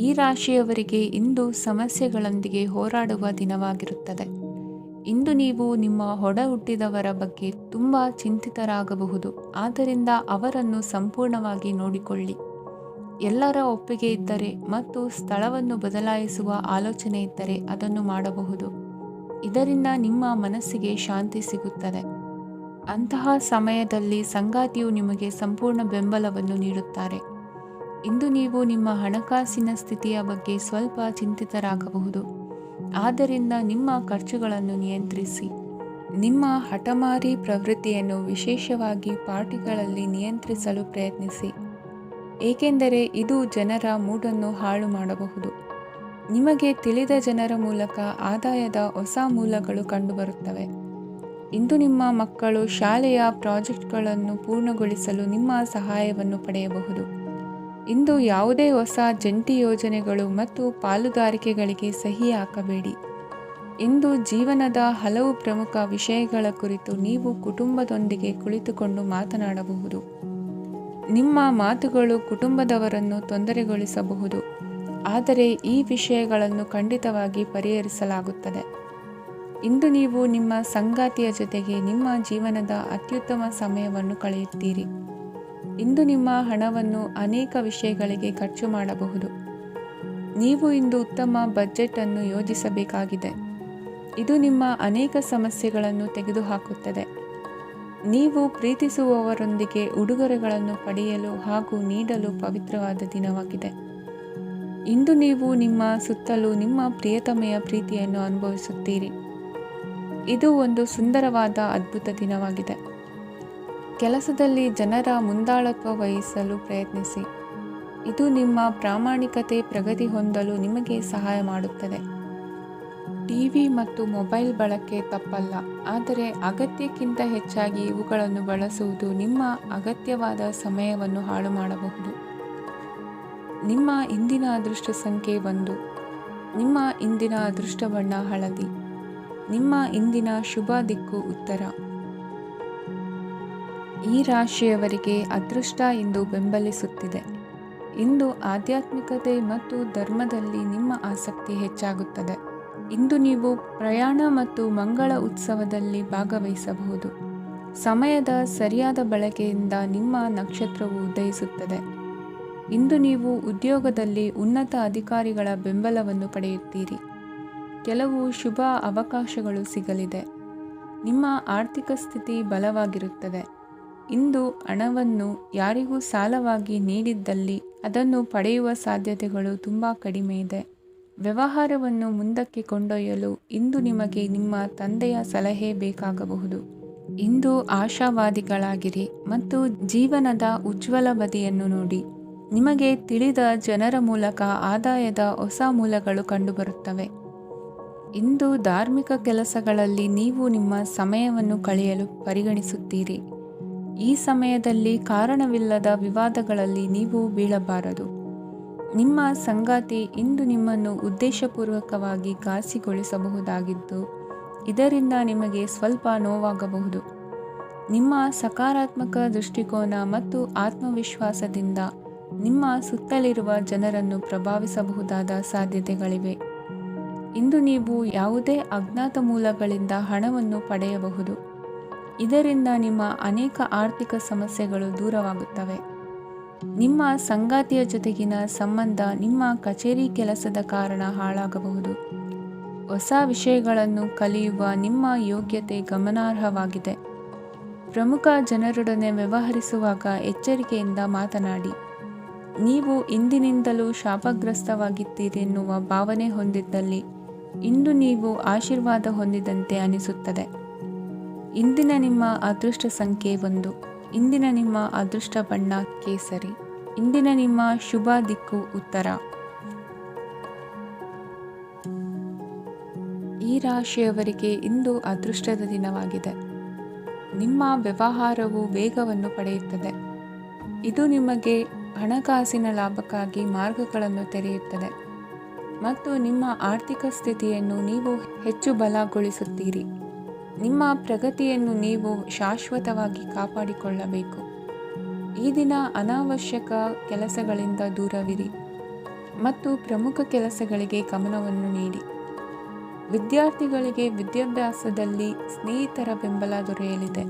ಈ ರಾಶಿಯವರಿಗೆ ಇಂದು ಸಮಸ್ಯೆಗಳೊಂದಿಗೆ ಹೋರಾಡುವ ದಿನವಾಗಿರುತ್ತದೆ. ಇಂದು ನೀವು ನಿಮ್ಮ ಒಡ ಹುಟ್ಟಿದವರ ಬಗ್ಗೆ ತುಂಬ ಚಿಂತಿತರಾಗಬಹುದು. ಆದ್ದರಿಂದ ಅವರನ್ನು ಸಂಪೂರ್ಣವಾಗಿ ನೋಡಿಕೊಳ್ಳಿ. ಎಲ್ಲರ ಒಪ್ಪಿಗೆ ಇದ್ದರೆ ಮತ್ತು ಸ್ಥಳವನ್ನು ಬದಲಾಯಿಸುವ ಆಲೋಚನೆ ಇದ್ದರೆ ಅದನ್ನು ಮಾಡಬಹುದು. ಇದರಿಂದ ನಿಮ್ಮ ಮನಸ್ಸಿಗೆ ಶಾಂತಿ ಸಿಗುತ್ತದೆ. ಅಂತಹ ಸಮಯದಲ್ಲಿ ಸಂಗಾತಿಯು ನಿಮಗೆ ಸಂಪೂರ್ಣ ಬೆಂಬಲವನ್ನು ನೀಡುತ್ತಾರೆ. ಇಂದು ನೀವು ನಿಮ್ಮ ಹಣಕಾಸಿನ ಸ್ಥಿತಿಯ ಬಗ್ಗೆ ಸ್ವಲ್ಪ ಚಿಂತಿತರಾಗಬಹುದು. ಆದ್ದರಿಂದ ನಿಮ್ಮ ಖರ್ಚುಗಳನ್ನು ನಿಯಂತ್ರಿಸಿ. ನಿಮ್ಮ ಹಠಮಾರಿ ಪ್ರವೃತ್ತಿಯನ್ನು ವಿಶೇಷವಾಗಿ ಪಾರ್ಟಿಗಳಲ್ಲಿ ನಿಯಂತ್ರಿಸಲು ಪ್ರಯತ್ನಿಸಿ, ಏಕೆಂದರೆ ಇದು ಜನರ ಮೂಡನ್ನು ಹಾಳು ಮಾಡಬಹುದು. ನಿಮಗೆ ತಿಳಿದ ಜನರ ಮೂಲಕ ಆದಾಯದ ಹೊಸ ಮೂಲಗಳು ಕಂಡುಬರುತ್ತವೆ. ಇಂದು ನಿಮ್ಮ ಮಕ್ಕಳು ಶಾಲೆಯ ಪ್ರಾಜೆಕ್ಟ್ಗಳನ್ನು ಪೂರ್ಣಗೊಳಿಸಲು ನಿಮ್ಮ ಸಹಾಯವನ್ನು ಪಡೆಯಬಹುದು. ಇಂದು ಯಾವುದೇ ಹೊಸ ಜಂಟಿ ಯೋಜನೆಗಳು ಮತ್ತು ಪಾಲುದಾರಿಕೆಗಳಿಗೆ ಸಹಿ ಹಾಕಬೇಡಿ. ಇಂದು ಜೀವನದ ಹಲವು ಪ್ರಮುಖ ವಿಷಯಗಳ ಕುರಿತು ನೀವು ಕುಟುಂಬದೊಂದಿಗೆ ಕುಳಿತುಕೊಂಡು ಮಾತನಾಡಬಹುದು. ನಿಮ್ಮ ಮಾತುಗಳು ಕುಟುಂಬದವರನ್ನು ತೊಂದರೆಗೊಳಿಸಬಹುದು, ಆದರೆ ಈ ವಿಷಯಗಳನ್ನು ಖಂಡಿತವಾಗಿ ಪರಿಹರಿಸಲಾಗುತ್ತದೆ. ಇಂದು ನೀವು ನಿಮ್ಮ ಸಂಗಾತಿಯ ಜೊತೆಗೆ ನಿಮ್ಮ ಜೀವನದ ಅತ್ಯುತ್ತಮ ಸಮಯವನ್ನು ಕಳೆಯುತ್ತೀರಿ. ಇಂದು ನಿಮ್ಮ ಹಣವನ್ನು ಅನೇಕ ವಿಷಯಗಳಿಗೆ ಖರ್ಚು ಮಾಡಬಹುದು. ನೀವು ಇಂದು ಉತ್ತಮ ಬಜೆಟ್ ಅನ್ನು ಯೋಜಿಸಬೇಕಾಗಿದೆ. ಇದು ನಿಮ್ಮ ಅನೇಕ ಸಮಸ್ಯೆಗಳನ್ನು ತೆಗೆದುಹಾಕುತ್ತದೆ. ನೀವು ಪ್ರೀತಿಸುವವರೊಂದಿಗೆ ಉಡುಗೊರೆಗಳನ್ನು ಪಡೆಯಲು ಹಾಗೂ ನೀಡಲು ಪವಿತ್ರವಾದ ದಿನವಾಗಿದೆ. ಇಂದು ನೀವು ನಿಮ್ಮ ಸುತ್ತಲೂ ನಿಮ್ಮ ಪ್ರಿಯತಮೆಯ ಪ್ರೀತಿಯನ್ನು ಅನುಭವಿಸುತ್ತೀರಿ. ಇದು ಒಂದು ಸುಂದರವಾದ ಅದ್ಭುತ ದಿನವಾಗಿದೆ. ಕೆಲಸದಲ್ಲಿ ಜನರ ಮುಂದಾಳತ್ವ ವಹಿಸಲು ಪ್ರಯತ್ನಿಸಿ. ಇದು ನಿಮ್ಮ ಪ್ರಾಮಾಣಿಕತೆ ಪ್ರಗತಿ ಹೊಂದಲು ನಿಮಗೆ ಸಹಾಯ ಮಾಡುತ್ತದೆ. ಟಿವಿ ಮತ್ತು ಮೊಬೈಲ್ ಬಳಕೆ ತಪ್ಪಲ್ಲ, ಆದರೆ ಅಗತ್ಯಕ್ಕಿಂತ ಹೆಚ್ಚಾಗಿ ಇವುಗಳನ್ನು ಬಳಸುವುದು ನಿಮ್ಮ ಅಗತ್ಯವಾದ ಸಮಯವನ್ನು ಹಾಳು ಮಾಡಬಹುದು. ನಿಮ್ಮ ಇಂದಿನ ಅದೃಷ್ಟ ಸಂಖ್ಯೆ 1. ನಿಮ್ಮ ಇಂದಿನ ಅದೃಷ್ಟ ಬಣ್ಣ ಹಳದಿ. ನಿಮ್ಮ ಇಂದಿನ ಶುಭ ದಿಕ್ಕು ಉತ್ತರ. ಈ ರಾಶಿಯವರಿಗೆ ಅದೃಷ್ಟ ಇಂದು ಬೆಂಬಲಿಸುತ್ತಿದೆ. ಇಂದು ಆಧ್ಯಾತ್ಮಿಕತೆ ಮತ್ತು ಧರ್ಮದಲ್ಲಿ ನಿಮ್ಮ ಆಸಕ್ತಿ ಹೆಚ್ಚಾಗುತ್ತದೆ. ಇಂದು ನೀವು ಪ್ರಯಾಣ ಮತ್ತು ಮಂಗಳ ಉತ್ಸವದಲ್ಲಿ ಭಾಗವಹಿಸಬಹುದು. ಸಮಯದ ಸರಿಯಾದ ಬಳಕೆಯಿಂದ ನಿಮ್ಮ ನಕ್ಷತ್ರವು ಉದಯಿಸುತ್ತದೆ. ಇಂದು ನೀವು ಉದ್ಯೋಗದಲ್ಲಿ ಉನ್ನತ ಅಧಿಕಾರಿಗಳ ಬೆಂಬಲವನ್ನು ಪಡೆಯುತ್ತೀರಿ. ಕೆಲವು ಶುಭ ಅವಕಾಶಗಳು ಸಿಗಲಿದೆ. ನಿಮ್ಮ ಆರ್ಥಿಕ ಸ್ಥಿತಿ ಬಲವಾಗಿರುತ್ತದೆ. ಇಂದು ಹಣವನ್ನು ಯಾರಿಗೂ ಸಾಲವಾಗಿ ನೀಡಿದ್ದಲ್ಲಿ ಅದನ್ನು ಪಡೆಯುವ ಸಾಧ್ಯತೆಗಳು ತುಂಬ ಕಡಿಮೆ ಇದೆ. ವ್ಯವಹಾರವನ್ನು ಮುಂದಕ್ಕೆ ಕೊಂಡೊಯ್ಯಲು ಇಂದು ನಿಮಗೆ ನಿಮ್ಮ ತಂದೆಯ ಸಲಹೆ ಬೇಕಾಗಬಹುದು. ಇಂದು ಆಶಾವಾದಿಗಳಾಗಿರಿ ಮತ್ತು ಜೀವನದ ಉಜ್ವಲ ಬದಿಯನ್ನು ನೋಡಿ. ನಿಮಗೆ ತಿಳಿದ ಜನರ ಮೂಲಕ ಆದಾಯದ ಹೊಸ ಮೂಲಗಳು ಕಂಡುಬರುತ್ತವೆ. ಇಂದು ಧಾರ್ಮಿಕ ಕೆಲಸಗಳಲ್ಲಿ ನೀವು ನಿಮ್ಮ ಸಮಯವನ್ನು ಕಳೆಯಲು ಪರಿಗಣಿಸುತ್ತೀರಿ. ಈ ಸಮಯದಲ್ಲಿ ಕಾರಣವಿಲ್ಲದ ವಿವಾದಗಳಲ್ಲಿ ನೀವು ಬೀಳಬಾರದು. ನಿಮ್ಮ ಸಂಗಾತಿ ಇಂದು ನಿಮ್ಮನ್ನು ಉದ್ದೇಶಪೂರ್ವಕವಾಗಿ ಘಾಸಿಗೊಳಿಸಬಹುದಾಗಿದ್ದು, ಇದರಿಂದ ನಿಮಗೆ ಸ್ವಲ್ಪ ನೋವಾಗಬಹುದು. ನಿಮ್ಮ ಸಕಾರಾತ್ಮಕ ದೃಷ್ಟಿಕೋನ ಮತ್ತು ಆತ್ಮವಿಶ್ವಾಸದಿಂದ ನಿಮ್ಮ ಸುತ್ತಲಿರುವ ಜನರನ್ನು ಪ್ರಭಾವಿಸಬಹುದಾದ ಸಾಧ್ಯತೆಗಳಿವೆ. ಇಂದು ನೀವು ಯಾವುದೇ ಅಜ್ಞಾತ ಮೂಲಗಳಿಂದ ಹಣವನ್ನು ಪಡೆಯಬಹುದು. ಇದರಿಂದ ನಿಮ್ಮ ಅನೇಕ ಆರ್ಥಿಕ ಸಮಸ್ಯೆಗಳು ದೂರವಾಗುತ್ತವೆ. ನಿಮ್ಮ ಸಂಗಾತಿಯ ಜೊತೆಗಿನ ಸಂಬಂಧ ನಿಮ್ಮ ಕಚೇರಿ ಕೆಲಸದ ಕಾರಣ ಹಾಳಾಗಬಹುದು. ಹೊಸ ವಿಷಯಗಳನ್ನು ಕಲಿಯುವ ನಿಮ್ಮ ಯೋಗ್ಯತೆ ಗಮನಾರ್ಹವಾಗಿದೆ. ಪ್ರಮುಖ ಜನರೊಡನೆ ವ್ಯವಹರಿಸುವಾಗ ಎಚ್ಚರಿಕೆಯಿಂದ ಮಾತನಾಡಿ. ನೀವು ಇಂದಿನಿಂದಲೂ ಶಾಪಗ್ರಸ್ತವಾಗಿದ್ದೀರೆನ್ನುವ ಭಾವನೆ ಹೊಂದಿದ್ದಲ್ಲಿ ಇಂದು ನೀವು ಆಶೀರ್ವಾದ ಹೊಂದಿದಂತೆ ಅನಿಸುತ್ತದೆ. ಇಂದಿನ ನಿಮ್ಮ ಅದೃಷ್ಟ ಸಂಖ್ಯೆ 1. ಇಂದಿನ ನಿಮ್ಮ ಅದೃಷ್ಟ ಬಣ್ಣ ಕೇಸರಿ. ಇಂದಿನ ನಿಮ್ಮ ಶುಭ ದಿಕ್ಕು ಉತ್ತರ. ಈ ರಾಶಿಯವರಿಗೆ ಇಂದು ಅದೃಷ್ಟದ ದಿನವಾಗಿದೆ. ನಿಮ್ಮ ವ್ಯವಹಾರವು ವೇಗವನ್ನು ಪಡೆಯುತ್ತದೆ. ಇದು ನಿಮಗೆ ಹಣಕಾಸಿನ ಲಾಭಕ್ಕಾಗಿ ಮಾರ್ಗಗಳನ್ನು ತೆರೆಯುತ್ತದೆ ಮತ್ತು ನಿಮ್ಮ ಆರ್ಥಿಕ ಸ್ಥಿತಿಯನ್ನು ನೀವು ಹೆಚ್ಚು ಬಲಗೊಳಿಸುತ್ತೀರಿ. ನಿಮ್ಮ ಪ್ರಗತಿಯನ್ನು ನೀವು ಶಾಶ್ವತವಾಗಿ ಕಾಪಾಡಿಕೊಳ್ಳಬೇಕು. ಈ ದಿನ ಅನಾವಶ್ಯಕ ಕೆಲಸಗಳಿಂದ ದೂರವಿರಿ ಮತ್ತು ಪ್ರಮುಖ ಕೆಲಸಗಳಿಗೆ ಗಮನವನ್ನು ನೀಡಿ. ವಿದ್ಯಾರ್ಥಿಗಳಿಗೆ ವಿದ್ಯಾಭ್ಯಾಸದಲ್ಲಿ ಸ್ನೇಹಿತರ ಬೆಂಬಲ ದೊರೆಯಲಿದೆ.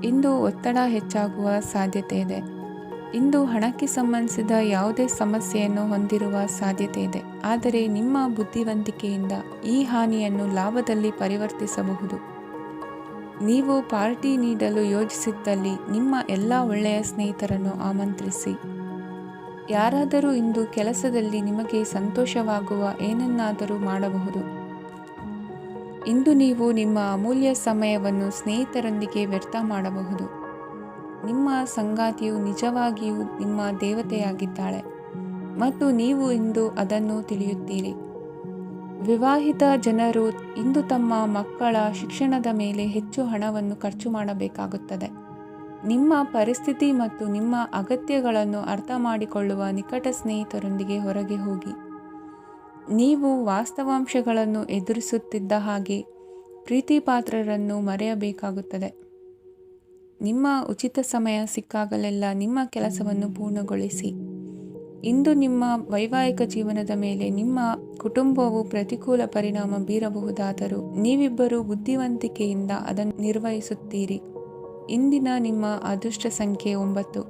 ಇಂದು ಒತ್ತಡ ಹೆಚ್ಚಾಗುವ ಸಾಧ್ಯತೆ ಇದೆ. ಇಂದು ಹಣಕ್ಕೆ ಸಂಬಂಧಿಸಿದ ಯಾವುದೇ ಸಮಸ್ಯೆಯನ್ನು ಹೊಂದಿರುವ ಸಾಧ್ಯತೆ ಇದೆ, ಆದರೆ ನಿಮ್ಮ ಬುದ್ಧಿವಂತಿಕೆಯಿಂದ ಈ ಹಾನಿಯನ್ನು ಲಾಭದಲ್ಲಿ ಪರಿವರ್ತಿಸಬಹುದು. ನೀವು ಪಾರ್ಟಿ ನೀಡಲು ಯೋಜಿಸಿದ್ದಲ್ಲಿ ನಿಮ್ಮ ಎಲ್ಲ ಒಳ್ಳೆಯ ಸ್ನೇಹಿತರನ್ನು ಆಮಂತ್ರಿಸಿ. ಯಾರಾದರೂ ಇಂದು ಕೆಲಸದಲ್ಲಿ ನಿಮಗೆ ಸಂತೋಷವಾಗುವ ಏನನ್ನಾದರೂ ಮಾಡಬಹುದು. ಇಂದು ನೀವು ನಿಮ್ಮ ಅಮೂಲ್ಯ ಸಮಯವನ್ನು ಸ್ನೇಹಿತರೊಂದಿಗೆ ವ್ಯರ್ಥ ಮಾಡಬಹುದು. ನಿಮ್ಮ ಸಂಗಾತಿಯು ನಿಜವಾಗಿಯೂ ನಿಮ್ಮ ದೇವತೆಯಾಗಿದ್ದಾಳೆ ಮತ್ತು ನೀವು ಇಂದು ಅದನ್ನು ತಿಳಿಯುತ್ತೀರಿ. ವಿವಾಹಿತ ಜನರು ಇಂದು ತಮ್ಮ ಮಕ್ಕಳ ಶಿಕ್ಷಣದ ಮೇಲೆ ಹೆಚ್ಚು ಹಣವನ್ನು ಖರ್ಚು ಮಾಡಬೇಕಾಗುತ್ತದೆ. ನಿಮ್ಮ ಪರಿಸ್ಥಿತಿ ಮತ್ತು ನಿಮ್ಮ ಅಗತ್ಯಗಳನ್ನು ಅರ್ಥ ಮಾಡಿಕೊಳ್ಳುವ ನಿಕಟ ಸ್ನೇಹಿತರೊಂದಿಗೆ ಹೊರಗೆ ಹೋಗಿ. ನೀವು ವಾಸ್ತವಾಂಶಗಳನ್ನು ಎದುರಿಸುತ್ತಿದ್ದ ಹಾಗೆ ಪ್ರೀತಿಪಾತ್ರರನ್ನು ಮರೆಯಬೇಕಾಗುತ್ತದೆ. ನಿಮ್ಮ ಉಚಿತ ಸಮಯ ಸಿಕ್ಕಾಗಲೆಲ್ಲ ನಿಮ್ಮ ಕೆಲಸವನ್ನು ಪೂರ್ಣಗೊಳಿಸಿ. ಇಂದು ನಿಮ್ಮ ವೈವಾಹಿಕ ಜೀವನದ ಮೇಲೆ ನಿಮ್ಮ ಕುಟುಂಬವು ಪ್ರತಿಕೂಲ ಪರಿಣಾಮ ಬೀರಬಹುದಾದರೂ ನೀವಿಬ್ಬರು ಬುದ್ಧಿವಂತಿಕೆಯಿಂದ ಅದನ್ನು ನಿರ್ವಹಿಸುತ್ತೀರಿ. ಇಂದಿನ ನಿಮ್ಮ ಅದೃಷ್ಟ ಸಂಖ್ಯೆ 9.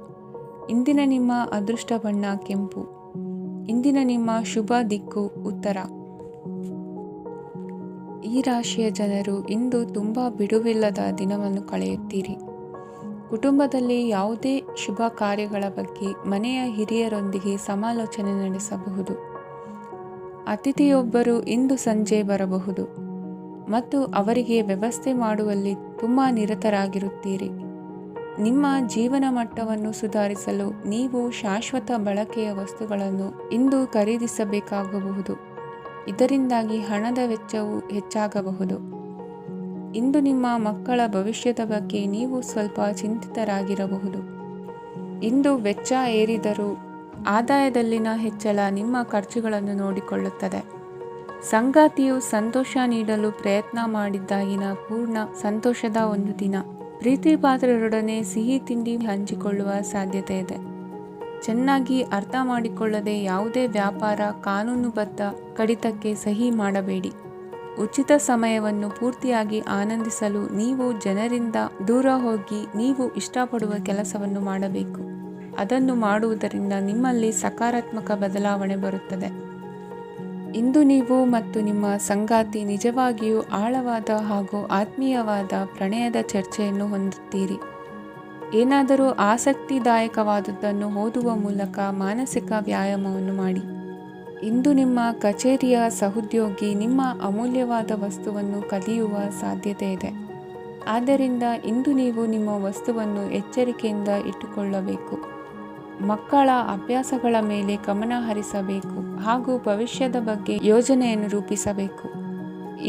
ಇಂದಿನ ನಿಮ್ಮ ಅದೃಷ್ಟ ಬಣ್ಣ ಕೆಂಪು. ಇಂದಿನ ನಿಮ್ಮ ಶುಭ ದಿಕ್ಕು ಉತ್ತರ. ಈ ರಾಶಿಯ ಜನರು ಇಂದು ತುಂಬ ಬಿಡುವಿಲ್ಲದ ದಿನವನ್ನು ಕಳೆಯುತ್ತೀರಿ. ಕುಟುಂಬದಲ್ಲಿ ಯಾವುದೇ ಶುಭ ಕಾರ್ಯಗಳ ಬಗ್ಗೆ ಮನೆಯ ಹಿರಿಯರೊಂದಿಗೆ ಸಮಾಲೋಚನೆ ನಡೆಸಬಹುದು. ಅತಿಥಿಯೊಬ್ಬರು ಇಂದು ಸಂಜೆ ಬರಬಹುದು ಮತ್ತು ಅವರಿಗೆ ವ್ಯವಸ್ಥೆ ಮಾಡುವಲ್ಲಿ ತುಂಬ ನಿರತರಾಗಿರುತ್ತೀರಿ. ನಿಮ್ಮ ಜೀವನ ಮಟ್ಟವನ್ನು ಸುಧಾರಿಸಲು ನೀವು ಶಾಶ್ವತ ಬಳಕೆಯ ವಸ್ತುಗಳನ್ನು ಇಂದು ಖರೀದಿಸಬೇಕಾಗಬಹುದು. ಇದರಿಂದಾಗಿ ಹಣದ ವೆಚ್ಚವು ಹೆಚ್ಚಾಗಬಹುದು. ಇಂದು ನಿಮ್ಮ ಮಕ್ಕಳ ಭವಿಷ್ಯದ ಬಗ್ಗೆ ನೀವು ಸ್ವಲ್ಪ ಚಿಂತಿತರಾಗಿರಬಹುದು. ಇಂದು ವೆಚ್ಚ ಏರಿದರೂ ಆದಾಯದಲ್ಲಿನ ಹೆಚ್ಚಳ ನಿಮ್ಮ ಖರ್ಚುಗಳನ್ನು ನೋಡಿಕೊಳ್ಳುತ್ತದೆ. ಸಂಗಾತಿಯು ಸಂತೋಷ ನೀಡಲು ಪ್ರಯತ್ನ ಮಾಡಿದ್ದಾಗಿನ ಪೂರ್ಣ ಸಂತೋಷದ ಒಂದು ದಿನ. ಪ್ರೀತಿಪಾತ್ರರೊಡನೆ ಸಿಹಿ ತಿಂಡಿ ಹಂಚಿಕೊಳ್ಳುವ ಸಾಧ್ಯತೆ ಇದೆ. ಚೆನ್ನಾಗಿ ಅರ್ಥ ಮಾಡಿಕೊಳ್ಳದೆ ಯಾವುದೇ ವ್ಯಾಪಾರ ಕಾನೂನುಬದ್ಧ ಕಡಿತಕ್ಕೆ ಸಹಿ ಮಾಡಬೇಡಿ. ಉಚಿತ ಸಮಯವನ್ನು ಪೂರ್ತಿಯಾಗಿ ಆನಂದಿಸಲು ನೀವು ಜನರಿಂದ ದೂರ ಹೋಗಿ ನೀವು ಇಷ್ಟಪಡುವ ಕೆಲಸವನ್ನು ಮಾಡಬೇಕು. ಅದನ್ನು ಮಾಡುವುದರಿಂದ ನಿಮ್ಮಲ್ಲಿ ಸಕಾರಾತ್ಮಕ ಬದಲಾವಣೆ ಬರುತ್ತದೆ. ಇಂದು ನೀವು ಮತ್ತು ನಿಮ್ಮ ಸಂಗಾತಿ ನಿಜವಾಗಿಯೂ ಆಳವಾದ ಹಾಗೂ ಆತ್ಮೀಯವಾದ ಪ್ರಣಯದ ಚರ್ಚೆಯನ್ನು ಹೊಂದುತ್ತೀರಿ. ಏನಾದರೂ ಆಸಕ್ತಿದಾಯಕವಾದುದನ್ನು ಓದುವ ಮೂಲಕ ಮಾನಸಿಕ ವ್ಯಾಯಾಮವನ್ನು ಮಾಡಿ. ಇಂದು ನಿಮ್ಮ ಕಚೇರಿಯ ಸಹೋದ್ಯೋಗಿ ನಿಮ್ಮ ಅಮೂಲ್ಯವಾದ ವಸ್ತುವನ್ನು ಕದಿಯುವ ಸಾಧ್ಯತೆ ಇದೆ. ಆದ್ದರಿಂದ ಇಂದು ನೀವು ನಿಮ್ಮ ವಸ್ತುವನ್ನು ಎಚ್ಚರಿಕೆಯಿಂದ ಇಟ್ಟುಕೊಳ್ಳಬೇಕು. ಮಕ್ಕಳ ಅಭ್ಯಾಸಗಳ ಮೇಲೆ ಗಮನ ಹರಿಸಬೇಕು ಹಾಗೂ ಭವಿಷ್ಯದ ಬಗ್ಗೆ ಯೋಜನೆಯನ್ನು ರೂಪಿಸಬೇಕು.